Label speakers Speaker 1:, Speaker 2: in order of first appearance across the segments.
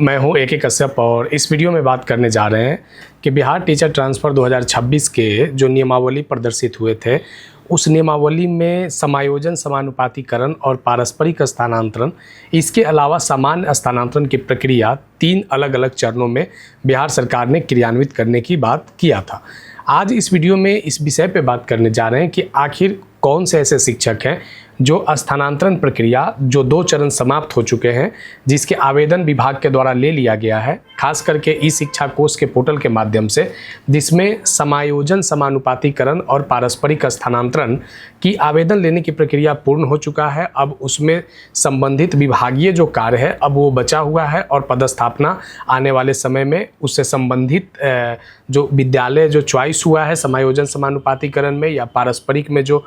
Speaker 1: मैं हूं AK कश्यप और इस वीडियो में बात करने जा रहे हैं कि बिहार टीचर ट्रांसफ़र 2026 के जो नियमावली प्रदर्शित हुए थे उस नियमावली में समायोजन, समानुपातीकरण और पारस्परिक स्थानांतरण, इसके अलावा सामान्य स्थानांतरण की प्रक्रिया 3 अलग अलग चरणों में बिहार सरकार ने क्रियान्वित करने की बात किया था। आज इस वीडियो में इस विषय पे बात करने जा रहे हैं कि आखिर कौन से ऐसे शिक्षक हैं जो स्थानांतरण प्रक्रिया जो 2 चरण समाप्त हो चुके हैं, जिसके आवेदन विभाग के द्वारा ले लिया गया है, खास करके ई शिक्षा कोष के पोर्टल के माध्यम से, जिसमें समायोजन, समानुपातीकरण और पारस्परिक स्थानांतरण की आवेदन लेने की प्रक्रिया पूर्ण हो चुका है। अब उसमें संबंधित विभागीय जो कार्य है अब वो बचा हुआ है और पदस्थापना आने वाले समय में उससे संबंधित जो विद्यालय जो चॉइस हुआ है समायोजन समानुपातीकरण में या पारस्परिक में जो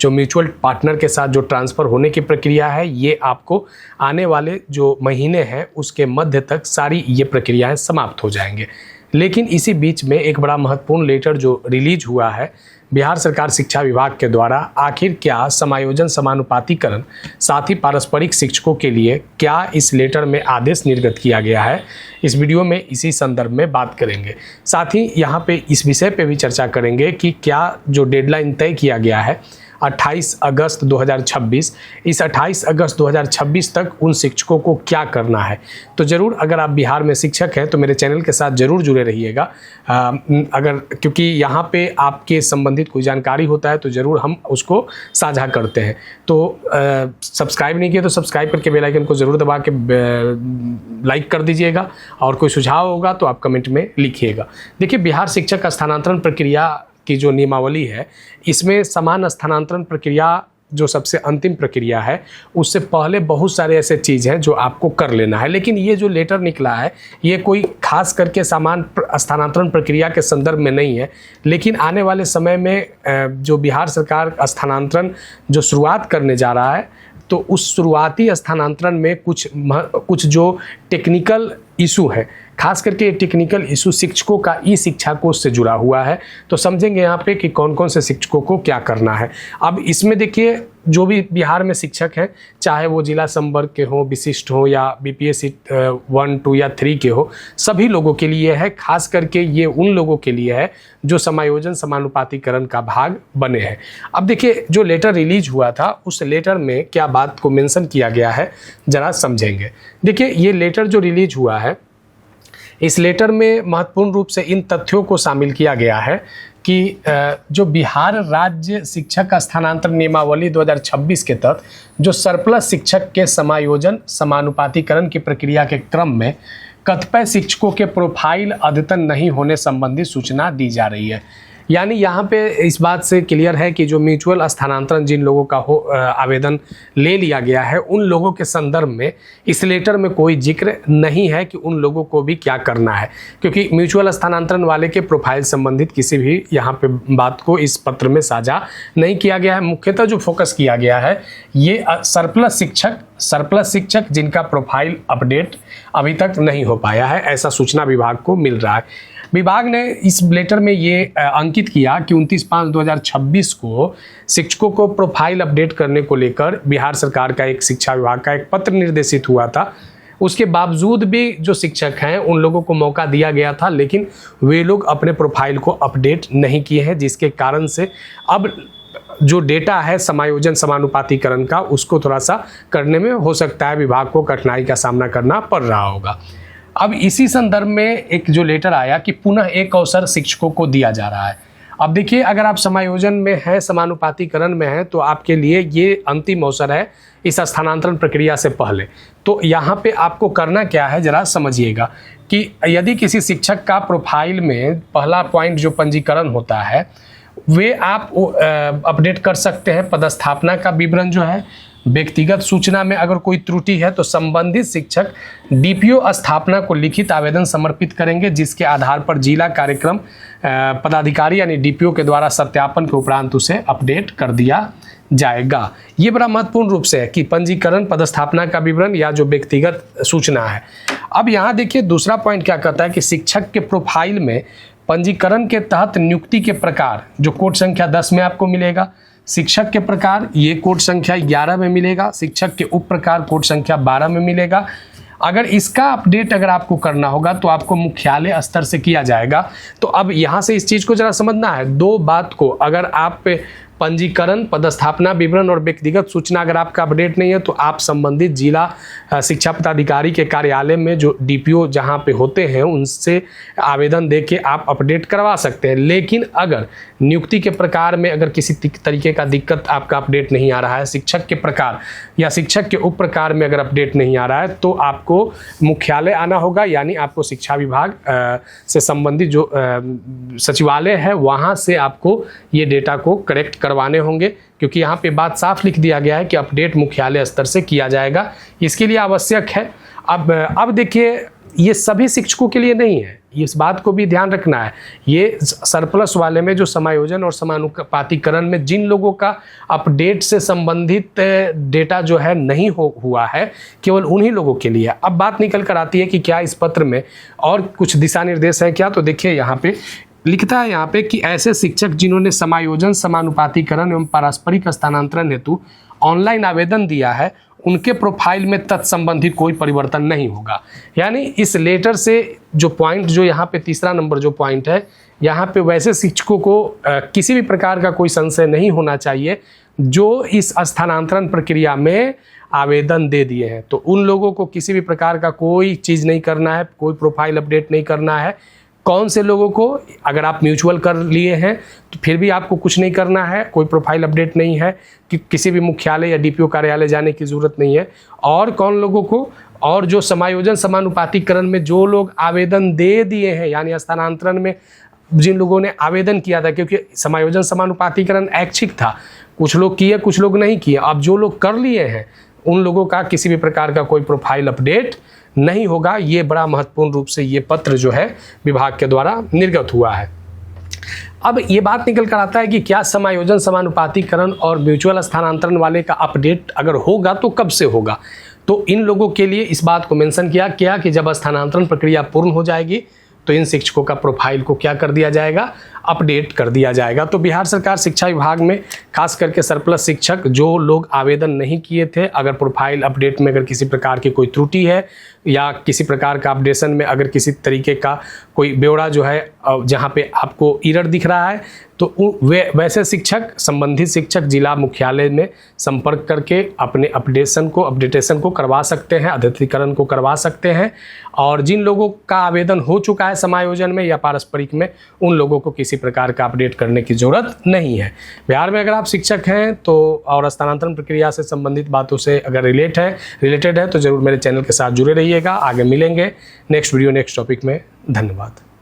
Speaker 1: म्यूचुअल पार्टनर के साथ जो ट्रांसफ़र होने की प्रक्रिया है, ये आपको आने वाले जो महीने हैं उसके मध्य तक सारी ये प्रक्रियाएं समाप्त हो जाएंगे। लेकिन इसी बीच में एक बड़ा महत्वपूर्ण लेटर जो रिलीज हुआ है बिहार सरकार शिक्षा विभाग के द्वारा, आखिर क्या समायोजन समानुपातीकरण साथ ही पारस्परिक शिक्षकों के लिए क्या इस लेटर में आदेश निर्गत किया गया है, इस वीडियो में इसी संदर्भ में बात करेंगे। साथ ही यहाँ पे इस विषय पे भी चर्चा करेंगे कि क्या जो डेडलाइन तय किया गया है 28 अगस्त 2026, इस 28 अगस्त 2026 तक उन शिक्षकों को क्या करना है। तो ज़रूर अगर आप बिहार में शिक्षक हैं तो मेरे चैनल के साथ ज़रूर जुड़े रहिएगा, क्योंकि यहाँ पे आपके संबंधित कोई जानकारी होता है तो ज़रूर हम उसको साझा करते हैं। तो सब्सक्राइब नहीं किया तो सब्सक्राइब करके बेल आइकन को ज़रूर दबा के लाइक कर दीजिएगा और कोई सुझाव होगा तो आप कमेंट में लिखिएगा। देखिए, बिहार शिक्षक स्थानांतरण प्रक्रिया की जो नियमावली है इसमें समान स्थानांतरण प्रक्रिया जो सबसे अंतिम प्रक्रिया है उससे पहले बहुत सारे ऐसे चीज़ हैं जो आपको कर लेना है। लेकिन ये जो लेटर निकला है ये कोई खास करके समान स्थानांतरण प्रक्रिया के संदर्भ में नहीं है, लेकिन आने वाले समय में जो बिहार सरकार स्थानांतरण जो शुरुआत करने जा रहा है तो उस शुरुआती स्थानांतरण में कुछ जो टेक्निकल इशू है, खास करके टेक्निकल इशू शिक्षकों का ई शिक्षा कोष से जुड़ा हुआ है। तो समझेंगे यहाँ पे कि कौन कौन से शिक्षकों को क्या करना है। अब इसमें देखिए, जो भी बिहार में शिक्षक हैं, चाहे वो जिला संवर्ग के हो, विशिष्ट हो या BPSC 1, 2 या 3 के हो, सभी लोगों के लिए है। खास करके ये उन लोगों के लिए है जो समायोजन समानुपातीकरण का भाग बने हैं। अब देखिए, जो लेटर रिलीज हुआ था उस लेटर में क्या बात को मेंशन किया गया है जरा समझेंगे। देखिए, ये लेटर जो रिलीज हुआ है इस लेटर में महत्वपूर्ण रूप से इन तथ्यों को शामिल किया गया है कि जो बिहार राज्य शिक्षक स्थानांतरण नियमावली 2026 के तहत जो सरप्लस शिक्षक के समायोजन समानुपातीकरण की प्रक्रिया के क्रम में कतिपय शिक्षकों के प्रोफाइल अद्यतन नहीं होने संबंधी सूचना दी जा रही है। यानी यहाँ पे इस बात से क्लियर है कि जो म्यूचुअल स्थानांतरण जिन लोगों का आवेदन ले लिया गया है उन लोगों के संदर्भ में इस लेटर में कोई जिक्र नहीं है कि उन लोगों को भी क्या करना है, क्योंकि म्यूचुअल स्थानांतरण वाले के प्रोफाइल संबंधित किसी भी यहाँ पे बात को इस पत्र में साझा नहीं किया गया है। मुख्यतः जो फोकस किया गया है ये सरप्लस शिक्षक जिनका प्रोफाइल अपडेट अभी तक नहीं हो पाया है, ऐसा सूचना विभाग को मिल रहा है। विभाग ने इस लेटर में ये अंकित किया कि 29/5/2026 को शिक्षकों को प्रोफाइल अपडेट करने को लेकर बिहार सरकार का एक शिक्षा विभाग का एक पत्र निर्देशित हुआ था। उसके बावजूद भी जो शिक्षक हैं उन लोगों को मौका दिया गया था, लेकिन वे लोग अपने प्रोफाइल को अपडेट नहीं किए हैं, जिसके कारण से अब जो डेटा है समायोजन समानुपातीकरण का उसको थोड़ा सा करने में हो सकता है विभाग को कठिनाई का सामना करना पड़ रहा होगा। अब इसी संदर्भ में एक जो लेटर आया कि पुनः एक अवसर शिक्षकों को दिया जा रहा है। अब देखिए, अगर आप समायोजन में हैं, समानुपातीकरण में हैं, तो आपके लिए ये अंतिम अवसर है इस स्थानांतरण प्रक्रिया से पहले। तो यहाँ पे आपको करना क्या है जरा समझिएगा कि यदि किसी शिक्षक का प्रोफाइल में पहला पॉइंट जो पंजीकरण होता है वे आप अपडेट कर सकते हैं। पदस्थापना का विवरण जो है, व्यक्तिगत सूचना में अगर कोई त्रुटि है तो संबंधित शिक्षक DPO स्थापना को लिखित आवेदन समर्पित करेंगे, जिसके आधार पर जिला कार्यक्रम पदाधिकारी यानी DPO के द्वारा सत्यापन के उपरांत उसे अपडेट कर दिया जाएगा। ये बड़ा महत्वपूर्ण रूप से है कि पंजीकरण, पदस्थापना का विवरण या जो व्यक्तिगत सूचना है। अब यहाँ देखिए, दूसरा पॉइंट क्या कहता है कि शिक्षक के प्रोफाइल में पंजीकरण के तहत नियुक्ति के प्रकार जो कोड संख्या 10 में आपको मिलेगा, शिक्षक के प्रकार ये कोड संख्या 11 में मिलेगा, शिक्षक के उप प्रकार कोड संख्या 12 में मिलेगा। अगर इसका अपडेट अगर आपको करना होगा तो आपको मुख्यालय स्तर से किया जाएगा। तो अब यहाँ से इस चीज़ को ज़रा समझना है, दो बात को, अगर आप पंजीकरण, पदस्थापना विवरण और व्यक्तिगत सूचना अगर आपका अपडेट नहीं है तो आप संबंधित जिला शिक्षा पदाधिकारी के कार्यालय में जो डीपीओ जहां पे होते हैं उनसे आवेदन दे के आप अपडेट करवा सकते हैं। लेकिन अगर नियुक्ति के प्रकार में अगर किसी तरीके का दिक्कत आपका अपडेट नहीं आ रहा है, शिक्षक के प्रकार या शिक्षक के उप प्रकार में अगर अपडेट नहीं आ रहा है तो आपको मुख्यालय आना होगा, यानी आपको शिक्षा विभाग से संबंधित जो सचिवालय है वहाँ से आपको ये डेटा को करेक्ट करवाने होंगे, क्योंकि यहाँ पे बात साफ लिख दिया गया है कि अपडेट मुख्यालय स्तर से किया जाएगा। इसके लिए आवश्यक है। अब देखिए, ये सभी शिक्षकों के लिए नहीं है, इस बात को भी ध्यान रखना है। ये सरप्लस वाले में जो समायोजन और समानुपातीकरण में जिन लोगों का अपडेट से संबंधित डेटा जो है नहीं हुआ है, केवल उन्हीं लोगों के लिए। अब बात निकल कर आती है कि क्या इस पत्र में और कुछ दिशा निर्देश है क्या? तो देखिए यहाँ पे लिखता है यहाँ पे कि ऐसे शिक्षक जिन्होंने समायोजन, समानुपातीकरण एवं पारस्परिक स्थानांतरण हेतु ऑनलाइन आवेदन दिया है उनके प्रोफाइल में तत्संबंधित कोई परिवर्तन नहीं होगा। यानी इस लेटर से जो पॉइंट, जो यहाँ पे तीसरा नंबर जो पॉइंट है, यहाँ पे वैसे शिक्षकों को किसी भी प्रकार का कोई संशय नहीं होना चाहिए जो इस स्थानांतरण प्रक्रिया में आवेदन दे दिए हैं। तो उन लोगों को किसी भी प्रकार का कोई चीज़ नहीं करना है, कोई प्रोफाइल अपडेट नहीं करना है। कौन से लोगों को? अगर आप म्यूचुअल कर लिए हैं तो फिर भी आपको कुछ नहीं करना है, कोई प्रोफाइल अपडेट नहीं है, कि किसी भी मुख्यालय या डीपीओ कार्यालय जाने की ज़रूरत नहीं है। और कौन लोगों को? और जो समायोजन समानुपातीकरण में जो लोग आवेदन दे दिए हैं, यानी स्थानांतरण में जिन लोगों ने आवेदन किया था, क्योंकि समायोजन समानुपातीकरण ऐच्छिक था, कुछ लोग किए कुछ लोग नहीं किए। अब जो लोग कर लिए हैं उन लोगों का किसी भी प्रकार का कोई प्रोफाइल अपडेट नहीं होगा। ये बड़ा महत्वपूर्ण रूप से ये पत्र जो है विभाग के द्वारा निर्गत हुआ है। अब ये बात निकल कर आता है कि क्या समायोजन, समानुपातीकरण और म्यूचुअल स्थानांतरण वाले का अपडेट अगर होगा तो कब से होगा? तो इन लोगों के लिए इस बात को मेंशन किया कि जब स्थानांतरण प्रक्रिया पूर्ण हो जाएगी तो इन शिक्षकों का प्रोफाइल को क्या कर दिया जाएगा? अपडेट कर दिया जाएगा। तो बिहार सरकार शिक्षा विभाग में खास करके सरप्लस शिक्षक जो लोग आवेदन नहीं किए थे, अगर प्रोफाइल अपडेट में अगर किसी प्रकार की कोई त्रुटि है या किसी प्रकार का अपडेशन में अगर किसी तरीके का कोई ब्यौरा जो है जहाँ पे आपको एरर दिख रहा है, तो वैसे शिक्षक, संबंधित शिक्षक जिला मुख्यालय में संपर्क करके अपने अपडेटेशन को करवा सकते हैं, अद्यतीकरण को करवा सकते हैं। और जिन लोगों का आवेदन हो चुका है समायोजन में या पारस्परिक में, उन लोगों को किसी प्रकार का अपडेट करने की ज़रूरत नहीं है। बिहार में अगर आप शिक्षक हैं तो और स्थानांतरण प्रक्रिया से संबंधित बातों से अगर रिलेटेड है तो ज़रूर मेरे चैनल के साथ जुड़े रहिएगा। आगे मिलेंगे नेक्स्ट वीडियो नेक्स्ट टॉपिक में। धन्यवाद।